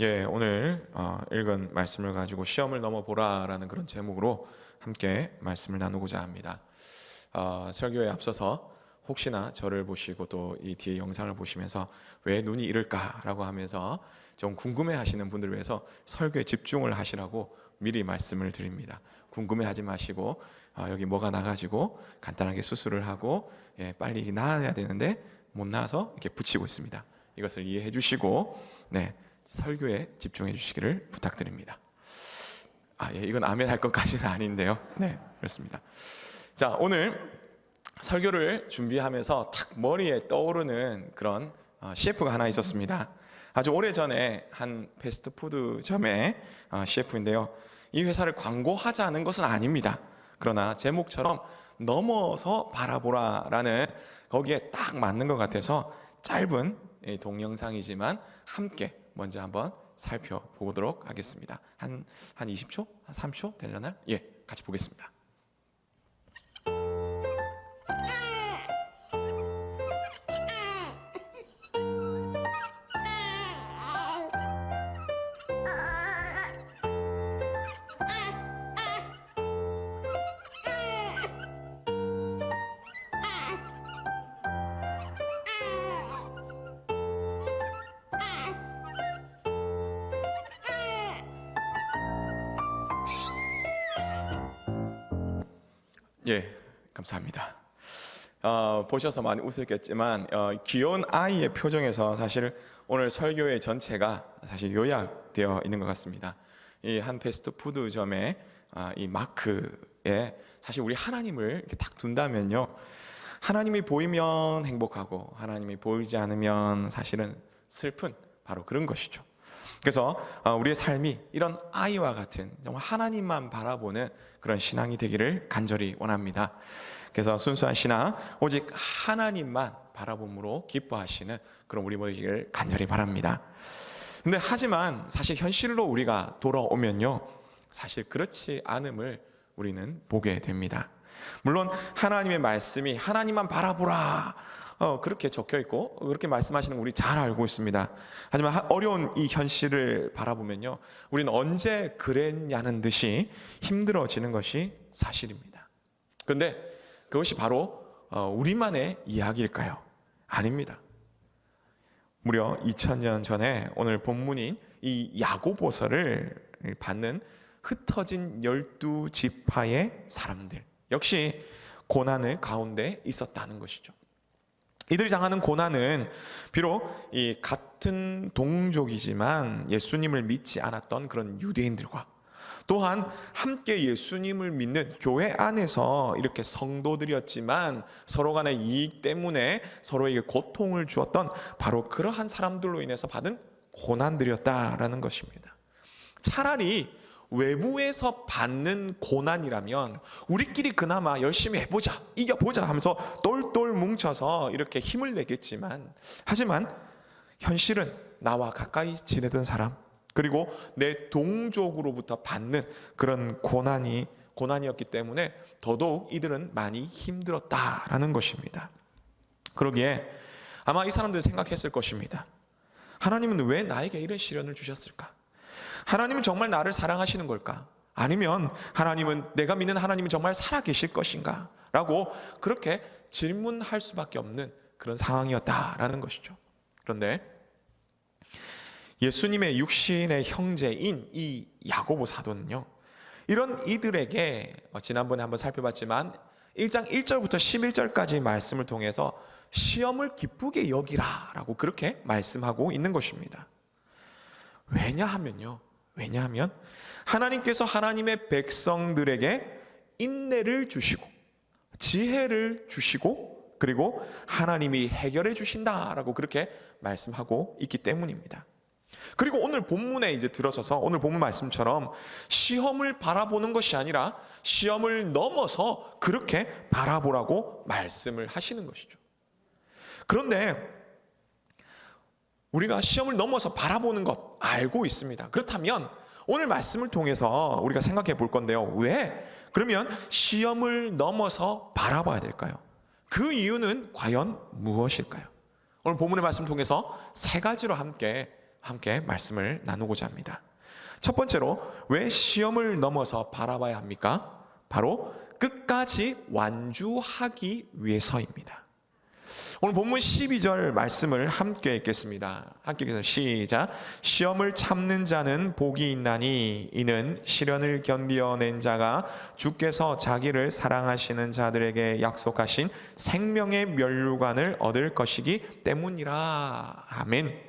오늘 읽은 말씀을 가지고 시험을 넘어보라라는 그런 제목으로 함께 말씀을 나누고자 합니다. 설교에 앞서서 혹시나 저를 보시고 또 이 뒤에 영상을 보시면서 왜 눈이 이럴까라고 하면서 좀 궁금해하시는 분들을 위해서 설교에 집중을 하시라고 미리 말씀을 드립니다. 궁금해하지 마시고 여기 뭐가 나가지고 간단하게 수술을 하고 빨리 나아야 되는데 못 나아서 이렇게 붙이고 있습니다. 이것을 이해해 주시고 설교에 집중해 주시기를 부탁드립니다. 이건 아멘 할 것까지는 아닌데요. 그렇습니다. 자, 오늘 설교를 준비하면서 탁 머리에 떠오르는 그런 CF가 하나 있었습니다. 아주 오래전에 한 패스트푸드점의 CF인데요. 이 회사를 광고하자는 것은 아닙니다. 그러나 제목처럼 넘어서 바라보라라는 거기에 딱 맞는 것 같아서 짧은 동영상이지만 함께 먼저 한번 살펴보도록 하겠습니다. 한 20초? 한 3초 되려나? 같이 보겠습니다. 감사합니다. 보셔서 많이 웃으셨겠지만 귀여운 아이의 표정에서 사실 오늘 설교의 전체가 사실 요약되어 있는 것 같습니다. 이 한 패스트푸드점의 이 마크에 사실 우리 하나님을 이렇게 딱 둔다면요, 하나님이 보이면 행복하고 하나님이 보이지 않으면 사실은 슬픈 바로 그런 것이죠. 그래서 우리의 삶이 이런 아이와 같은 정말 하나님만 바라보는 그런 신앙이 되기를 간절히 원합니다. 그래서 순수한 신앙, 오직 하나님만 바라봄으로 기뻐하시는 그런 우리 모두기를 간절히 바랍니다. 근데 하지만 사실 현실로 우리가 돌아오면요, 사실 그렇지 않음을 우리는 보게 됩니다. 물론 하나님의 말씀이 하나님만 바라보라 그렇게 적혀 있고 그렇게 말씀하시는 거 우리 잘 알고 있습니다. 하지만 어려운 이 현실을 바라보면요, 우리는 언제 그랬냐는 듯이 힘들어지는 것이 사실입니다. 그런데 그것이 바로 우리만의 이야기일까요? 아닙니다. 무려 2000년 전에 오늘 본문인 이 야고보서를 받는 흩어진 12지파의 사람들 역시 고난의 가운데 있었다는 것이죠. 이들이 당하는 고난은 비록 이 같은 동족이지만 예수님을 믿지 않았던 그런 유대인들과 또한 함께 예수님을 믿는 교회 안에서 이렇게 성도들이었지만 서로 간의 이익 때문에 서로에게 고통을 주었던 바로 그러한 사람들로 인해서 받은 고난들이었다라는 것입니다. 차라리 외부에서 받는 고난이라면 우리끼리 그나마 열심히 해보자, 이겨보자 하면서 똘똘 뭉쳐서 이렇게 힘을 내겠지만, 하지만 현실은 나와 가까이 지내던 사람 그리고 내 동족으로부터 받는 그런 고난이었기 때문에 더더욱 이들은 많이 힘들었다라는 것입니다. 그러기에 아마 이 사람들은 생각했을 것입니다. 하나님은 왜 나에게 이런 시련을 주셨을까? 하나님은 정말 나를 사랑하시는 걸까? 아니면 하나님은, 내가 믿는 하나님은 정말 살아계실 것인가? 라고 그렇게 질문할 수밖에 없는 그런 상황이었다라는 것이죠. 그런데 예수님의 육신의 형제인 이 야고보 사도는요, 이런 이들에게 지난번에 한번 살펴봤지만 1장 1절부터 11절까지 말씀을 통해서 시험을 기쁘게 여기라 라고 그렇게 말씀하고 있는 것입니다. 왜냐하면 하나님께서 하나님의 백성들에게 인내를 주시고 지혜를 주시고 그리고 하나님이 해결해 주신다라고 그렇게 말씀하고 있기 때문입니다. 그리고 오늘 본문에 이제 들어서서 오늘 본문 말씀처럼 시험을 바라보는 것이 아니라 시험을 넘어서 그렇게 바라보라고 말씀을 하시는 것이죠. 그런데 우리가 시험을 넘어서 바라보는 것 알고 있습니다. 그렇다면 오늘 말씀을 통해서 우리가 생각해 볼 건데요, 왜 그러면 시험을 넘어서 바라봐야 될까요? 그 이유는 과연 무엇일까요? 오늘 본문의 말씀 통해서 세 가지로 함께 함께 말씀을 나누고자 합니다. 첫 번째로 왜 시험을 넘어서 바라봐야 합니까? 바로 끝까지 완주하기 위해서입니다. 오늘 본문 12절 말씀을 함께 읽겠습니다. 함께 읽겠습니다. 시작. 시험을 참는 자는 복이 있나니 이는 시련을 견디어낸 자가 주께서 자기를 사랑하시는 자들에게 약속하신 생명의 면류관을 얻을 것이기 때문이라. 아멘.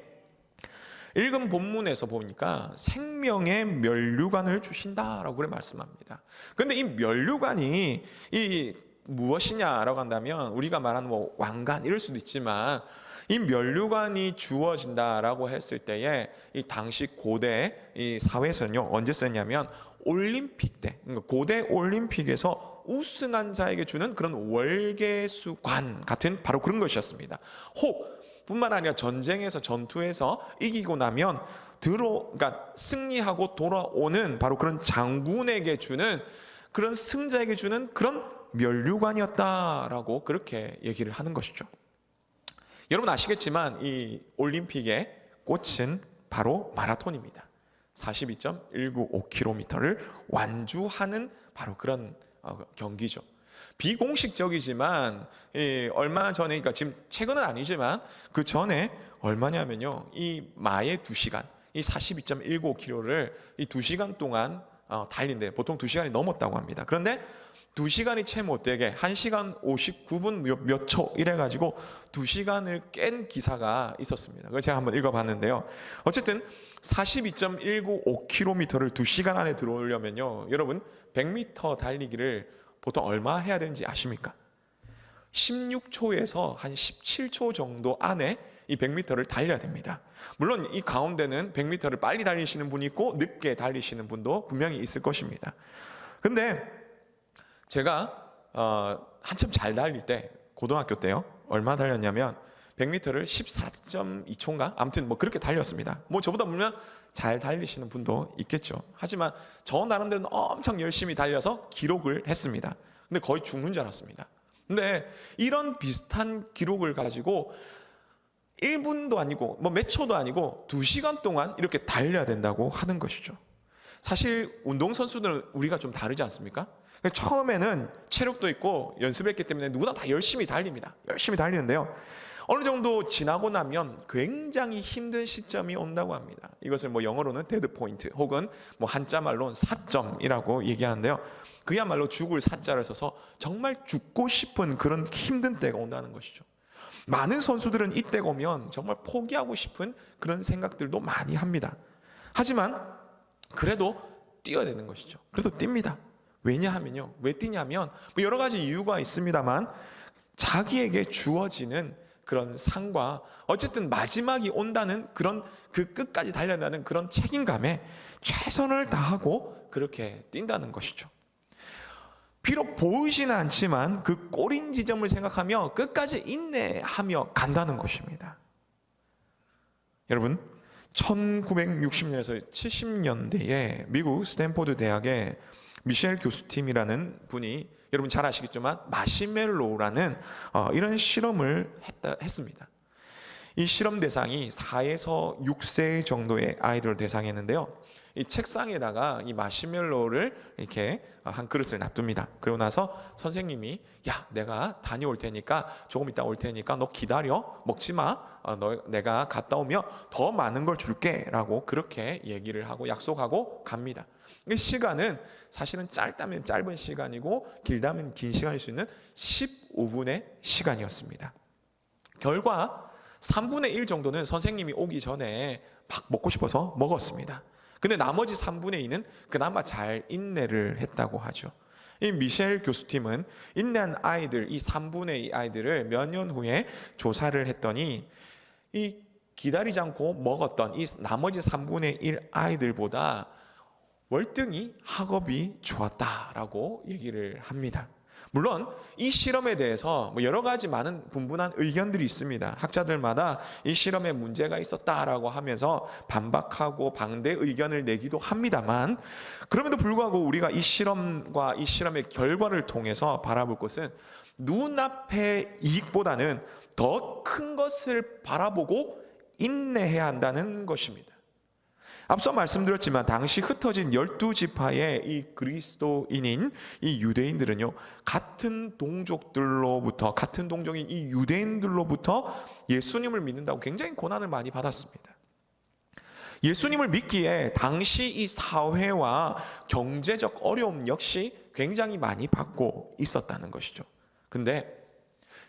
읽은 본문에서 보니까 생명의 면류관을 주신다라고 그래 말씀합니다. 그런데 이 면류관이 이 무엇이냐라고 한다면 우리가 말하는 뭐 왕관 이럴 수도 있지만 이 면류관이 주어진다라고 했을 때에 이 당시 고대 이 사회에서는요 언제 썼냐면 올림픽 때, 그러니까 고대 올림픽에서 우승한 자에게 주는 그런 월계수관 같은 바로 그런 것이었습니다. 혹 뿐만 아니라 전쟁에서 전투에서 이기고 나면 그러니까 승리하고 돌아오는 바로 그런 장군에게 주는 그런 승자에게 주는 그런 면류관이었다라고 그렇게 얘기를 하는 것이죠. 여러분 아시겠지만 이 올림픽의 꽃은 바로 마라톤입니다. 42.195km를 완주하는 바로 그런 경기죠. 비공식적이지만 얼마 전에, 그러니까 지금 최근은 아니지만 그 전에 얼마냐면요, 이 마의 2시간, 이 42.195km를 이 2시간 동안 달린대. 보통 2시간이 넘었다고 합니다. 그런데 2시간이 채 못되게 1시간 59분 몇 초 이래가지고 2시간을 깬 기사가 있었습니다. 그걸 제가 한번 읽어봤는데요. 어쨌든 42.195km를 2시간 안에 들어오려면요, 여러분 100m 달리기를 보통 얼마 해야 되는지 아십니까? 16초에서 한 17초 정도 안에 이 100m를 달려야 됩니다. 물론 이 가운데는 100m를 빨리 달리시는 분이 있고 늦게 달리시는 분도 분명히 있을 것입니다. 근데 제가 한참 잘 달릴 때, 고등학교 때요, 얼마 달렸냐면 100m를 14.2초인가? 아무튼 뭐 그렇게 달렸습니다. 뭐 저보다 보면 잘 달리시는 분도 있겠죠. 하지만 저 나름대로는 엄청 열심히 달려서 기록을 했습니다. 근데 거의 죽는 줄 알았습니다. 근데 이런 비슷한 기록을 가지고 1분도 아니고 뭐 몇 초도 아니고 2시간 동안 이렇게 달려야 된다고 하는 것이죠. 사실 운동선수들은 우리가 좀 다르지 않습니까? 처음에는 체력도 있고 연습했기 때문에 누구나 다 열심히 달립니다. 열심히 달리는데요, 어느 정도 지나고 나면 굉장히 힘든 시점이 온다고 합니다. 이것을 뭐 영어로는 데드 포인트 혹은 뭐 한자말로는 사점이라고 얘기하는데요, 그야말로 죽을 사자를 써서 정말 죽고 싶은 그런 힘든 때가 온다는 것이죠. 많은 선수들은 이때가 오면 정말 포기하고 싶은 그런 생각들도 많이 합니다. 하지만 그래도 뛰어야 되는 것이죠. 그래도 뜁니다. 왜냐하면요, 왜 뛰냐면 뭐 여러 가지 이유가 있습니다만 자기에게 주어지는 그런 상과 어쨌든 마지막이 온다는 그런 그 끝까지 달려나는 그런 책임감에 최선을 다하고 그렇게 뛴다는 것이죠. 비록 보이지는 않지만 그 꼬린 지점을 생각하며 끝까지 인내하며 간다는 것입니다. 여러분 1960년에서 70년대에 미국 스탠포드 대학의 미셸 교수팀이라는 분이 여러분 잘 아시겠지만 마시멜로우라는 이런 실험을 했습니다. 이 실험 대상이 4에서 6세 정도의 아이들을 대상했는데요, 이 책상에다가 이 마시멜로우를 이렇게 한 그릇을 놔둡니다. 그러고 나서 선생님이 야, 내가 다녀올 테니까 조금 이따 올 테니까 너 기다려, 먹지 마, 내가 갔다 오면 더 많은 걸 줄게 라고 그렇게 얘기를 하고 약속하고 갑니다. 이 시간은 사실은 짧다면 짧은 시간이고 길다면 긴 시간일 수 있는 15분의 시간이었습니다. 결과 3분의 1 정도는 선생님이 오기 전에 막 먹고 싶어서 먹었습니다. 근데 나머지 3분의 2는 그나마 잘 인내를 했다고 하죠. 이 미셸 교수팀은 인내한 아이들, 이 3분의 2 아이들을 몇 년 후에 조사를 했더니 이 기다리지 않고 먹었던 이 나머지 3분의 1 아이들보다 월등히 학업이 좋았다라고 얘기를 합니다. 물론 이 실험에 대해서 뭐 여러 가지 많은 분분한 의견들이 있습니다. 학자들마다 이 실험에 문제가 있었다라고 하면서 반박하고 반대 의견을 내기도 합니다만, 그럼에도 불구하고 우리가 이 실험과 이 실험의 결과를 통해서 바라볼 것은 눈앞의 이익보다는 더 큰 것을 바라보고 인내해야 한다는 것입니다. 앞서 말씀드렸지만 당시 흩어진 12지파의 이 그리스도인인 이 유대인들은요, 같은 동족인 이 유대인들로부터 예수님을 믿는다고 굉장히 고난을 많이 받았습니다. 예수님을 믿기에 당시 이 사회와 경제적 어려움 역시 굉장히 많이 받고 있었다는 것이죠. 근데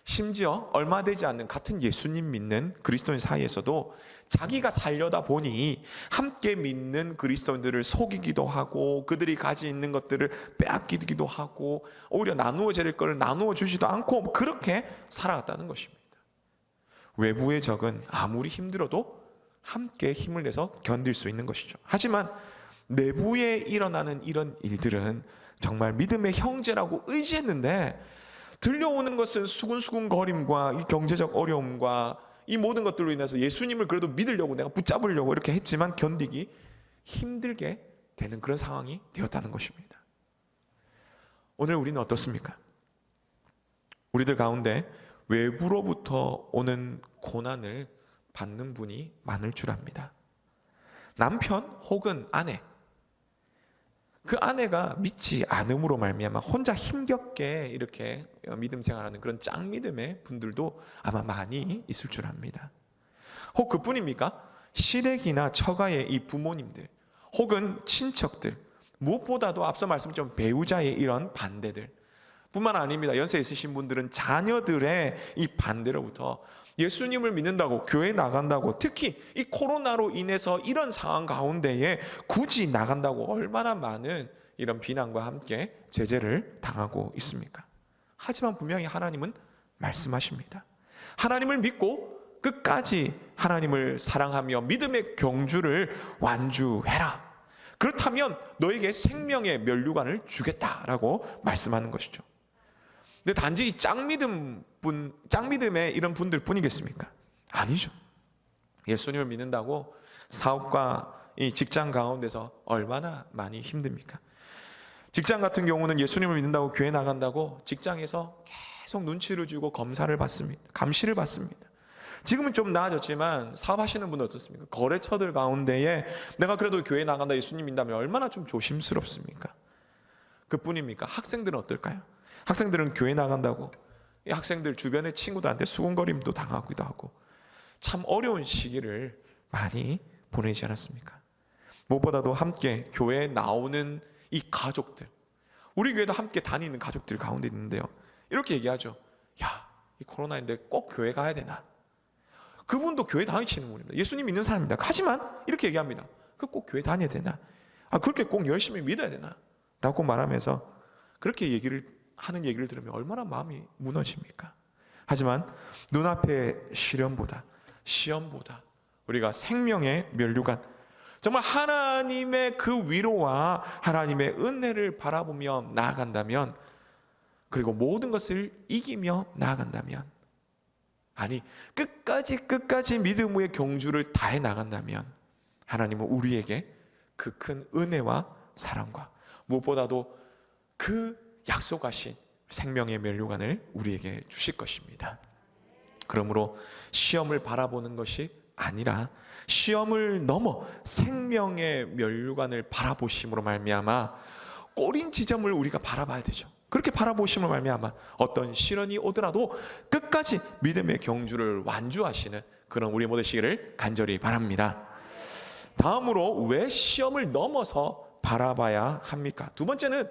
심지어 얼마 되지 않는 같은 예수님 믿는 그리스도인 사이에서도 자기가 살려다 보니 함께 믿는 그리스도인들을 속이기도 하고 그들이 가지고 있는 것들을 빼앗기기도 하고 오히려 나누어야 될 것을 나누어 주지도 않고 그렇게 살아갔다는 것입니다. 외부의 적은 아무리 힘들어도 함께 힘을 내서 견딜 수 있는 것이죠. 하지만 내부에 일어나는 이런 일들은 정말 믿음의 형제라고 의지했는데 들려오는 것은 수군수군거림과 이 경제적 어려움과 이 모든 것들로 인해서 예수님을 그래도 믿으려고 내가 붙잡으려고 이렇게 했지만 견디기 힘들게 되는 그런 상황이 되었다는 것입니다. 오늘 우리는 어떻습니까? 우리들 가운데 외부로부터 오는 고난을 받는 분이 많을 줄 압니다. 남편 혹은 아내, 그 아내가 믿지 않음으로 말미암아 혼자 힘겹게 이렇게 믿음 생활하는 그런 짱믿음의 분들도 아마 많이 있을 줄 압니다. 혹 그뿐입니까? 시댁이나 처가의 이 부모님들 혹은 친척들, 무엇보다도 앞서 말씀드린 배우자의 이런 반대들 뿐만 아닙니다. 연세 있으신 분들은 자녀들의 이 반대로부터 예수님을 믿는다고 교회 나간다고, 특히 이 코로나로 인해서 이런 상황 가운데에 굳이 나간다고 얼마나 많은 이런 비난과 함께 제재를 당하고 있습니까? 하지만 분명히 하나님은 말씀하십니다. 하나님을 믿고 끝까지 하나님을 사랑하며 믿음의 경주를 완주해라. 그렇다면 너에게 생명의 면류관을 주겠다라고 말씀하는 것이죠. 근데 단지 이 짱믿음의 이런 분들 뿐이겠습니까? 아니죠. 예수님을 믿는다고 사업과 이 직장 가운데서 얼마나 많이 힘듭니까? 직장 같은 경우는 예수님을 믿는다고 교회 나간다고 직장에서 계속 눈치를 주고 검사를 받습니다. 감시를 받습니다. 지금은 좀 나아졌지만 사업하시는 분들 어떻습니까? 거래처들 가운데에 내가 그래도 교회 나간다 예수님 믿는다면 얼마나 좀 조심스럽습니까? 그뿐입니까? 학생들은 어떨까요? 학생들은 교회 나간다고 이 학생들 주변의 친구들한테 수군거림도 당하기도 하고 참 어려운 시기를 많이 보내지 않았습니까? 무엇보다도 함께 교회에 나오는 이 가족들, 우리 교회도 함께 다니는 가족들 가운데 있는데요, 이렇게 얘기하죠. 야, 이 코로나인데 꼭 교회 가야 되나? 그분도 교회 다니시는 분입니다. 예수님 믿는 사람입니다. 하지만 이렇게 얘기합니다. 그 꼭 교회 다녀야 되나? 그렇게 꼭 열심히 믿어야 되나? 라고 말하면서 그렇게 하는 얘기를 들으면 얼마나 마음이 무너집니까? 하지만 눈앞의 시험보다 우리가 생명의 면류관, 정말 하나님의 그 위로와 하나님의 은혜를 바라보며 나아간다면, 그리고 모든 것을 이기며 나아간다면, 아니 끝까지 믿음의 경주를 다해 나간다면 하나님은 우리에게 그 큰 은혜와 사랑과 무엇보다도 그 약속하신 생명의 면류관을 우리에게 주실 것입니다. 그러므로 시험을 바라보는 것이 아니라 시험을 넘어 생명의 면류관을 바라보심으로 말미암아 꼬린 지점을 우리가 바라봐야 되죠. 그렇게 바라보심으로 말미암아 어떤 시련이 오더라도 끝까지 믿음의 경주를 완주하시는 그런 우리 모두 되시기를 간절히 바랍니다. 다음으로 왜 시험을 넘어서 바라봐야 합니까? 두 번째는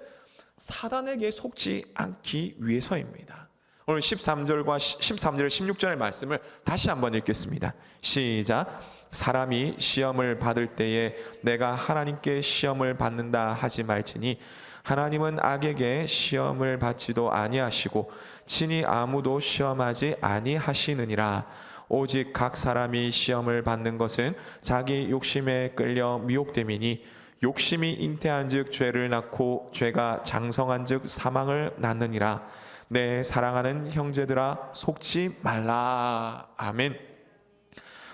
사단에게 속지 않기 위해서입니다. 오늘 13절 16절의 말씀을 다시 한번 읽겠습니다. 시작. 사람이 시험을 받을 때에 내가 하나님께 시험을 받는다 하지 말지니 하나님은 악에게 시험을 받지도 아니하시고 친히 아무도 시험하지 아니하시느니라. 오직 각 사람이 시험을 받는 것은 자기 욕심에 끌려 미혹됨이니 욕심이 잉태한즉 죄를 낳고 죄가 장성한즉 사망을 낳느니라. 내 사랑하는 형제들아 속지 말라. 아멘.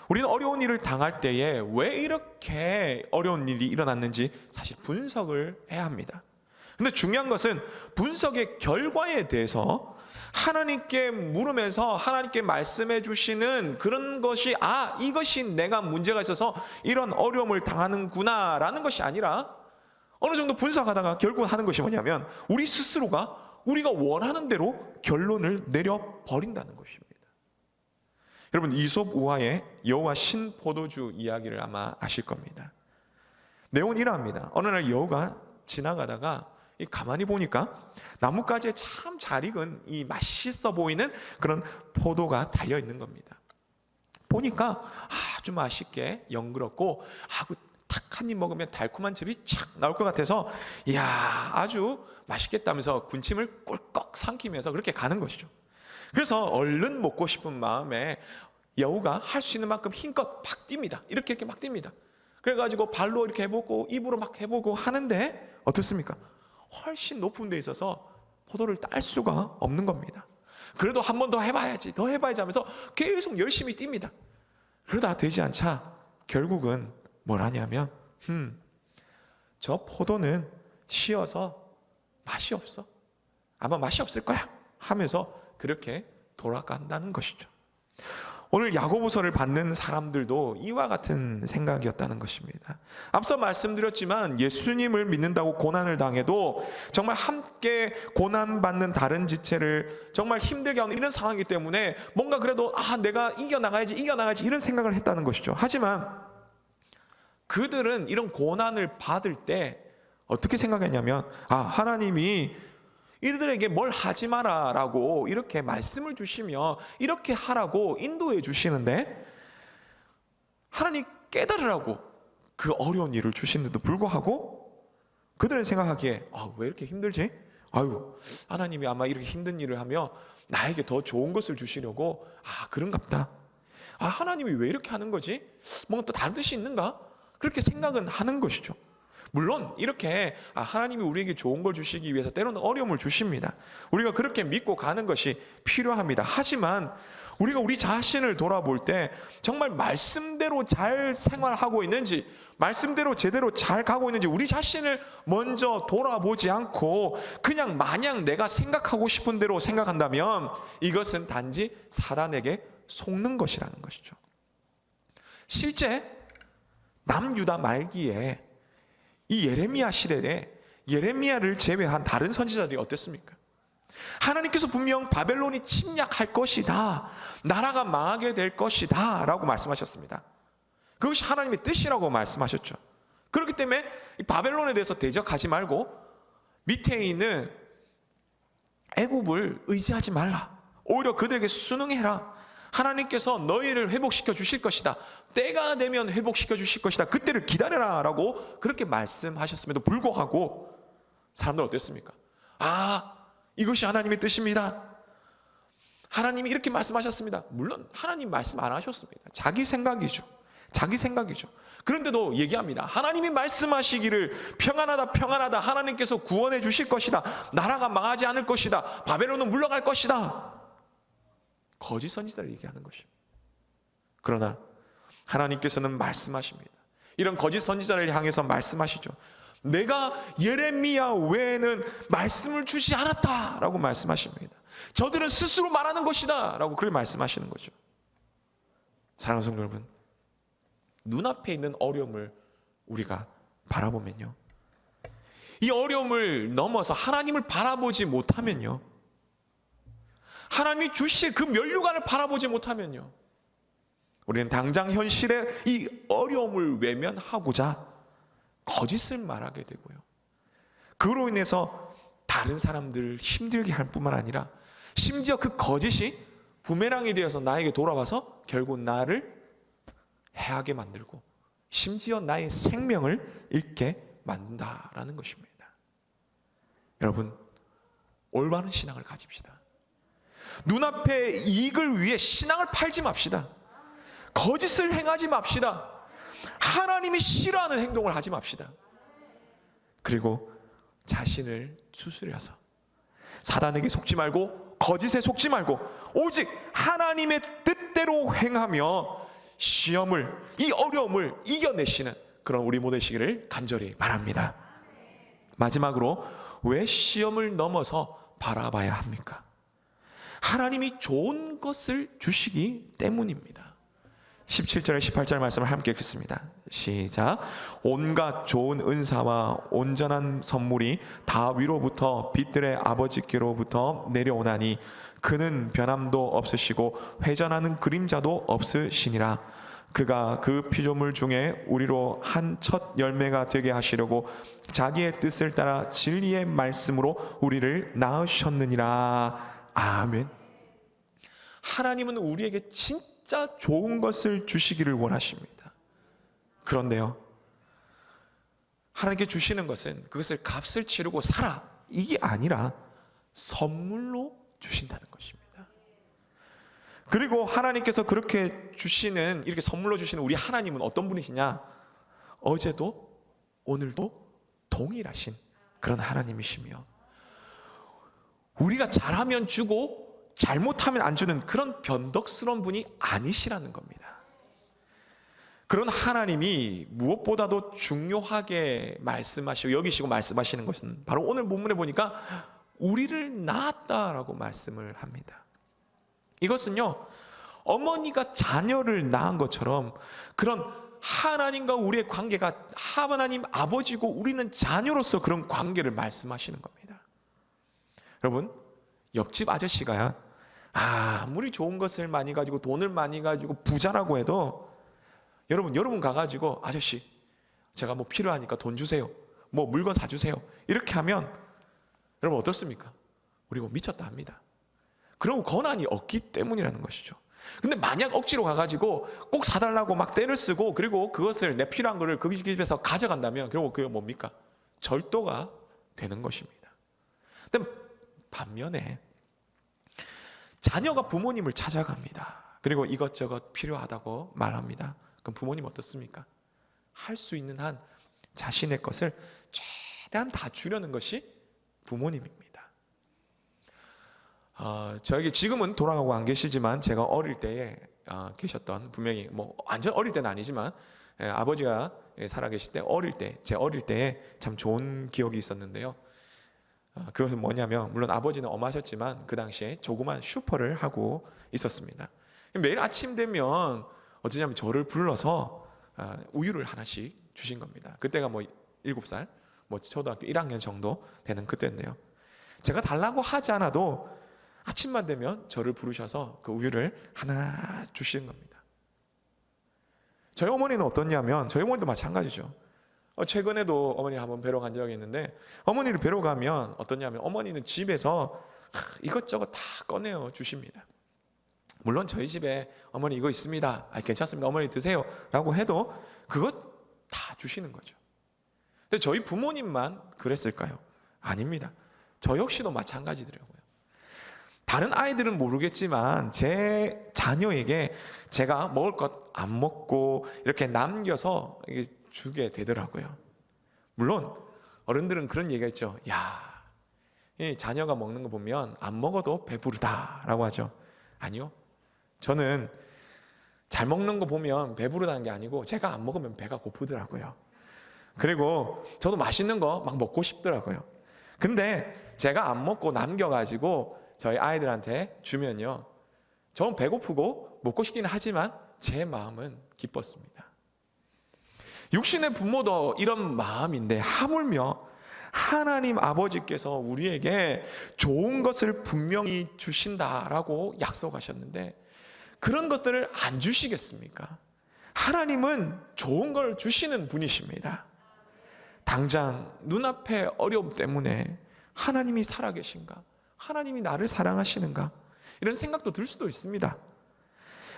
우리는 어려운 일을 당할 때에 왜 이렇게 어려운 일이 일어났는지 사실 분석을 해야 합니다. 근데 중요한 것은 분석의 결과에 대해서 하나님께 물으면서 하나님께 말씀해 주시는 그런 것이 이것이 내가 문제가 있어서 이런 어려움을 당하는구나 라는 것이 아니라 어느 정도 분석하다가 결국 하는 것이 뭐냐면 우리 스스로가 우리가 원하는 대로 결론을 내려버린다는 것입니다. 여러분, 이솝 우화의 여우와 신포도주 이야기를 아마 아실 겁니다. 내용은 이러합니다. 어느 날 여우가 지나가다가 가만히 보니까 나뭇가지에 참 잘 익은 이 맛있어 보이는 그런 포도가 달려 있는 겁니다. 보니까 아주 맛있게 영그럽고 탁 한 입 먹으면 달콤한 즙이 착 나올 것 같아서 이야 아주 맛있겠다면서 군침을 꿀꺽 삼키면서 그렇게 가는 것이죠. 그래서 얼른 먹고 싶은 마음에 여우가 할 수 있는 만큼 힘껏 막 뜁니다. 이렇게 막 뜁니다. 그래가지고 발로 이렇게 해보고 입으로 막 해보고 하는데 어떻습니까? 훨씬 높은 데 있어서 포도를 딸 수가 없는 겁니다. 그래도 한 번 더 해봐야지 하면서 계속 열심히 뜁니다. 그러다 되지 않자 결국은 뭘 하냐면 저 포도는 쉬어서 맛이 없어. 아마 맛이 없을 거야 하면서 그렇게 돌아간다는 것이죠. 오늘 야고보서를 받는 사람들도 이와 같은 생각이었다는 것입니다. 앞서 말씀드렸지만 예수님을 믿는다고 고난을 당해도 정말 함께 고난받는 다른 지체를 정말 힘들게 하는 이런 상황이기 때문에 뭔가 그래도 내가 이겨나가야지 이런 생각을 했다는 것이죠. 하지만 그들은 이런 고난을 받을 때 어떻게 생각했냐면 하나님이 이들에게 뭘 하지 마라 라고 이렇게 말씀을 주시며 이렇게 하라고 인도해 주시는데 하나님 깨달으라고 그 어려운 일을 주시는데도 불구하고 그들은 생각하기에 왜 이렇게 힘들지? 하나님이 아마 이렇게 힘든 일을 하며 나에게 더 좋은 것을 주시려고 그런갑다. 하나님이 왜 이렇게 하는 거지? 뭔가 또 다른 뜻이 있는가? 그렇게 생각은 하는 것이죠. 물론 이렇게 하나님이 우리에게 좋은 걸 주시기 위해서 때로는 어려움을 주십니다. 우리가 그렇게 믿고 가는 것이 필요합니다. 하지만 우리가 우리 자신을 돌아볼 때 정말 말씀대로 잘 생활하고 있는지, 말씀대로 제대로 잘 가고 있는지 우리 자신을 먼저 돌아보지 않고 그냥 마냥 내가 생각하고 싶은 대로 생각한다면 이것은 단지 사단에게 속는 것이라는 것이죠. 실제 남유다 말기에 이 예레미야 시대에 예레미야를 제외한 다른 선지자들이 어땠습니까? 하나님께서 분명 바벨론이 침략할 것이다, 나라가 망하게 될 것이다 라고 말씀하셨습니다. 그것이 하나님의 뜻이라고 말씀하셨죠. 그렇기 때문에 이 바벨론에 대해서 대적하지 말고 밑에 있는 애굽을 의지하지 말라, 오히려 그들에게 순응해라. 하나님께서 너희를 회복시켜 주실 것이다, 때가 되면 회복시켜 주실 것이다, 그때를 기다려라 라고 그렇게 말씀하셨음에도 불구하고 사람들 어땠습니까? 이것이 하나님의 뜻입니다, 하나님이 이렇게 말씀하셨습니다. 물론 하나님 말씀 안 하셨습니다. 자기 생각이죠. 그런데도 얘기합니다. 하나님이 말씀하시기를 평안하다, 하나님께서 구원해 주실 것이다, 나라가 망하지 않을 것이다, 바벨론은 물러갈 것이다. 거짓 선지자를 얘기하는 것입니다. 그러나 하나님께서는 말씀하십니다. 이런 거짓 선지자를 향해서 말씀하시죠. 내가 예레미야 외에는 말씀을 주지 않았다 라고 말씀하십니다. 저들은 스스로 말하는 것이다 라고 그렇게 말씀하시는 거죠. 사랑하는 성도 여러분, 눈앞에 있는 어려움을 우리가 바라보면요, 이 어려움을 넘어서 하나님을 바라보지 못하면요, 하나님이 주실 그 면류관을 바라보지 못하면요, 우리는 당장 현실의 이 어려움을 외면하고자 거짓을 말하게 되고요, 그로 인해서 다른 사람들을 힘들게 할 뿐만 아니라 심지어 그 거짓이 부메랑이 되어서 나에게 돌아와서 결국 나를 해하게 만들고 심지어 나의 생명을 잃게 만든다라는 것입니다. 여러분, 올바른 신앙을 가집시다. 눈앞의 이익을 위해 신앙을 팔지 맙시다. 거짓을 행하지 맙시다. 하나님이 싫어하는 행동을 하지 맙시다. 그리고 자신을 추스려서 사단에게 속지 말고 거짓에 속지 말고 오직 하나님의 뜻대로 행하며 시험을, 이 어려움을 이겨내시는 그런 우리 모두 되시기를 간절히 바랍니다. 마지막으로 왜 시험을 넘어서 바라봐야 합니까? 하나님이 좋은 것을 주시기 때문입니다. 17절 18절 말씀을 함께 읽겠습니다. 시작. 온갖 좋은 은사와 온전한 선물이 다 위로부터 빛들의 아버지께로부터 내려오나니 그는 변함도 없으시고 회전하는 그림자도 없으시니라. 그가 그 피조물 중에 우리로 한 첫 열매가 되게 하시려고 자기의 뜻을 따라 진리의 말씀으로 우리를 낳으셨느니라. 아멘. 하나님은 우리에게 진짜 좋은 것을 주시기를 원하십니다. 그런데요, 하나님께 주시는 것은 그것을 값을 치르고 살아, 이게 아니라 선물로 주신다는 것입니다. 그리고 하나님께서 그렇게 주시는, 이렇게 선물로 주시는 우리 하나님은 어떤 분이시냐? 어제도 오늘도 동일하신 그런 하나님이시며, 우리가 잘하면 주고 잘못하면 안 주는 그런 변덕스러운 분이 아니시라는 겁니다. 그런 하나님이 무엇보다도 중요하게 말씀하시고 여기시고 말씀하시는 것은 바로 오늘 본문에 보니까 우리를 낳았다라고 말씀을 합니다. 이것은요, 어머니가 자녀를 낳은 것처럼 그런 하나님과 우리의 관계가 하나님 아버지고 우리는 자녀로서 그런 관계를 말씀하시는 겁니다. 여러분, 옆집 아저씨가 아무리 좋은 것을 많이 가지고 돈을 많이 가지고 부자라고 해도 여러분 가가지고 아저씨 제가 뭐 필요하니까 돈 주세요, 뭐 물건 사주세요 이렇게 하면 여러분 어떻습니까? 우리 뭐 미쳤다 합니다. 그런 권한이 없기 때문이라는 것이죠. 근데 만약 억지로 가가지고 꼭 사달라고 막 떼를 쓰고 그리고 그것을 내 필요한 거를 그 집에서 가져간다면 결국 그게 뭡니까? 절도가 되는 것입니다. 근데 반면에 자녀가 부모님을 찾아갑니다. 그리고 이것저것 필요하다고 말합니다. 그럼 부모님 어떻습니까? 할 수 있는 한 자신의 것을 최대한 다 주려는 것이 부모님입니다. 저에게 지금은 돌아가고 안 계시지만 제가 어릴 때에 계셨던, 분명히 뭐 완전 어릴 때는 아니지만 아버지가 살아계실 때 제 어릴 때에 참 좋은 기억이 있었는데요. 그것은 뭐냐면, 물론 아버지는 엄하셨지만 그 당시에 조그만 슈퍼를 하고 있었습니다. 매일 아침 되면 어쩌냐면 저를 불러서 우유를 하나씩 주신 겁니다. 그때가 뭐 7살, 뭐 초등학교 1학년 정도 되는 그때인데요. 제가 달라고 하지 않아도 아침만 되면 저를 부르셔서 그 우유를 하나 주시는 겁니다. 저희 어머니는 어떻냐면, 저희 어머니도 마찬가지죠. 최근에도 어머니를 한번 뵈러 간 적이 있는데, 어머니를 뵈러 가면 어떠냐면 어머니는 집에서 이것저것 다 꺼내어 주십니다. 물론 저희 집에 어머니 이거 있습니다, 괜찮습니다, 어머니 드세요 라고 해도 그것 다 주시는 거죠. 근데 저희 부모님만 그랬을까요? 아닙니다. 저 역시도 마찬가지더라고요. 다른 아이들은 모르겠지만 제 자녀에게 제가 먹을 것 안 먹고 이렇게 남겨서 주게 되더라고요. 물론 어른들은 그런 얘기가 있죠. 야, 이 자녀가 먹는 거 보면 안 먹어도 배부르다라고 하죠. 아니요, 저는 잘 먹는 거 보면 배부르다는 게 아니고 제가 안 먹으면 배가 고프더라고요. 그리고 저도 맛있는 거 막 먹고 싶더라고요. 근데 제가 안 먹고 남겨가지고 저희 아이들한테 주면요, 저는 배고프고 먹고 싶긴 하지만 제 마음은 기뻤습니다. 육신의 부모도 이런 마음인데 하물며 하나님 아버지께서 우리에게 좋은 것을 분명히 주신다라고 약속하셨는데 그런 것들을 안 주시겠습니까? 하나님은 좋은 걸 주시는 분이십니다. 당장 눈앞의 어려움 때문에 하나님이 살아계신가? 하나님이 나를 사랑하시는가? 이런 생각도 들 수도 있습니다.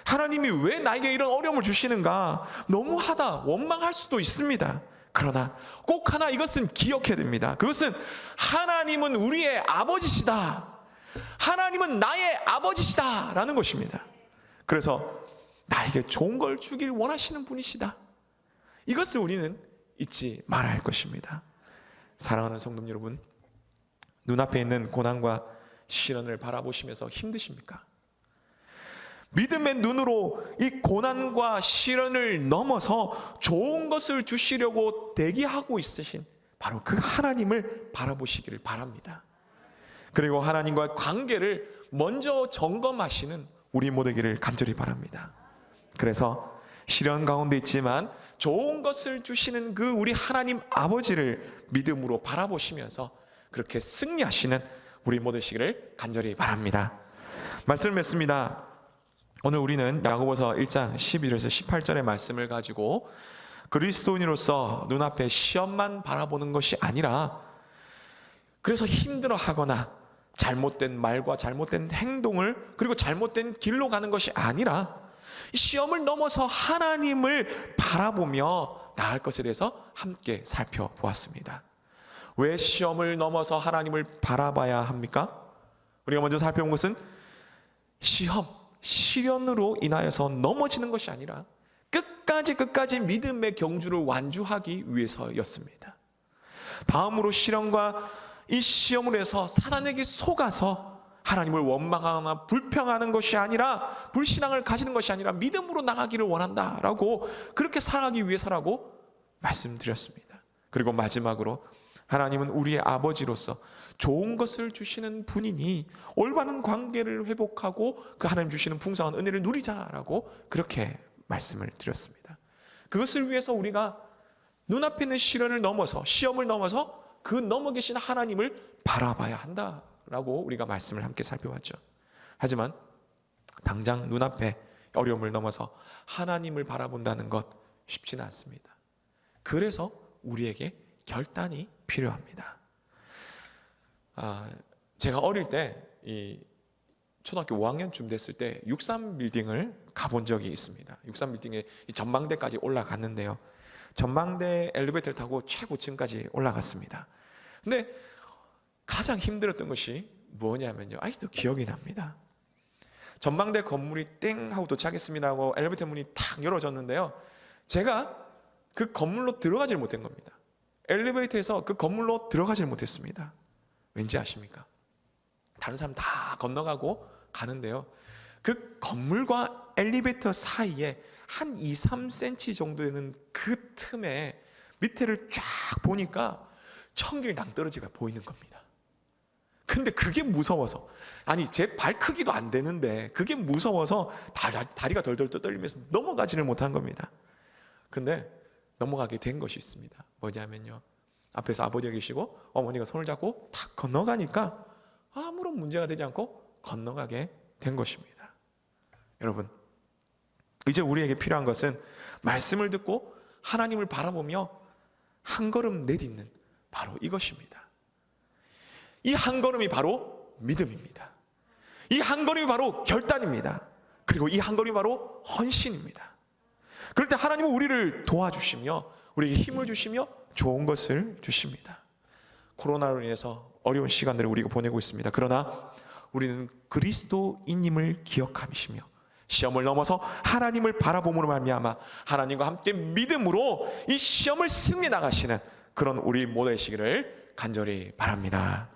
하나님이 왜 나에게 이런 어려움을 주시는가? 너무하다 원망할 수도 있습니다. 그러나 꼭 하나 이것은 기억해야 됩니다. 그것은 하나님은 우리의 아버지시다, 하나님은 나의 아버지시다 라는 것입니다. 그래서 나에게 좋은 걸 주길 원하시는 분이시다, 이것을 우리는 잊지 말아야 할 것입니다. 사랑하는 성도 여러분, 눈앞에 있는 고난과 시련을 바라보시면서 힘드십니까? 믿음의 눈으로 이 고난과 시련을 넘어서 좋은 것을 주시려고 대기하고 있으신 바로 그 하나님을 바라보시기를 바랍니다. 그리고 하나님과의 관계를 먼저 점검하시는 우리 모두기를 간절히 바랍니다. 그래서 시련 가운데 있지만 좋은 것을 주시는 그 우리 하나님 아버지를 믿음으로 바라보시면서 그렇게 승리하시는 우리 모두 되시기를 간절히 바랍니다. 말씀을 맺습니다. 오늘 우리는 야고보서 1장 11절에서 18절의 말씀을 가지고 그리스도인으로서 눈앞에 시험만 바라보는 것이 아니라 그래서 힘들어하거나 잘못된 말과 잘못된 행동을 그리고 잘못된 길로 가는 것이 아니라 시험을 넘어서 하나님을 바라보며 나아갈 것에 대해서 함께 살펴보았습니다. 왜 시험을 넘어서 하나님을 바라봐야 합니까? 우리가 먼저 살펴본 것은 시련으로 인하여서 넘어지는 것이 아니라 끝까지 믿음의 경주를 완주하기 위해서였습니다. 다음으로 시련과 이 시험을 해서 사단에게 속아서 하나님을 원망하거나 불평하는 것이 아니라 불신앙을 가지는 것이 아니라 믿음으로 나가기를 원한다라고 그렇게 살아가기 위해서라고 말씀드렸습니다. 그리고 마지막으로 하나님은 우리의 아버지로서 좋은 것을 주시는 분이니 올바른 관계를 회복하고 그 하나님 주시는 풍성한 은혜를 누리자라고 그렇게 말씀을 드렸습니다. 그것을 위해서 우리가 눈앞에 있는 시련을 넘어서 시험을 넘어서 그 넘어 계신 하나님을 바라봐야 한다라고 우리가 말씀을 함께 살펴봤죠. 하지만 당장 눈앞에 어려움을 넘어서 하나님을 바라본다는 것 쉽지는 않습니다. 그래서 우리에게 결단이 필요합니다. 제가 어릴 때 이 초등학교 5학년쯤 됐을 때 63빌딩을 가본 적이 있습니다. 63빌딩의 전망대까지 올라갔는데요. 전망대 엘리베이터를 타고 최고층까지 올라갔습니다. 근데 가장 힘들었던 것이 뭐냐면요. 아직도 기억이 납니다. 전망대 건물이 땡 하고 도착했습니다 하고 엘리베이터 문이 탁 열어졌는데요. 제가 그 건물로 들어가질 못한 겁니다. 엘리베이터에서 그 건물로 들어가질 못했습니다. 왠지 아십니까? 다른 사람 다 건너가고 가는데요. 그 건물과 엘리베이터 사이에 한 2, 3cm 정도 되는 그 틈에 밑에를 쫙 보니까 천길 낭떠러지가 보이는 겁니다. 근데 그게 무서워서 아니 제 발 크기도 안 되는데 그게 무서워서 다리가 덜덜 떨리면서 넘어가지를 못한 겁니다. 그런데 넘어가게 된 것이 있습니다. 뭐냐면요. 앞에서 아버지가 계시고 어머니가 손을 잡고 탁 건너가니까 아무런 문제가 되지 않고 건너가게 된 것입니다. 여러분, 이제 우리에게 필요한 것은 말씀을 듣고 하나님을 바라보며 한 걸음 내딛는 바로 이것입니다. 이 한 걸음이 바로 믿음입니다. 이 한 걸음이 바로 결단입니다. 그리고 이 한 걸음이 바로 헌신입니다. 그럴 때 하나님은 우리를 도와주시며 우리에게 힘을 주시며 좋은 것을 주십니다. 코로나로 인해서 어려운 시간들을 우리가 보내고 있습니다. 그러나 우리는 그리스도인임을 기억하시며 시험을 넘어서 하나님을 바라봄으로 말미암아 하나님과 함께 믿음으로 이 시험을 승리 나가시는 그런 우리 모두 되시기를 간절히 바랍니다.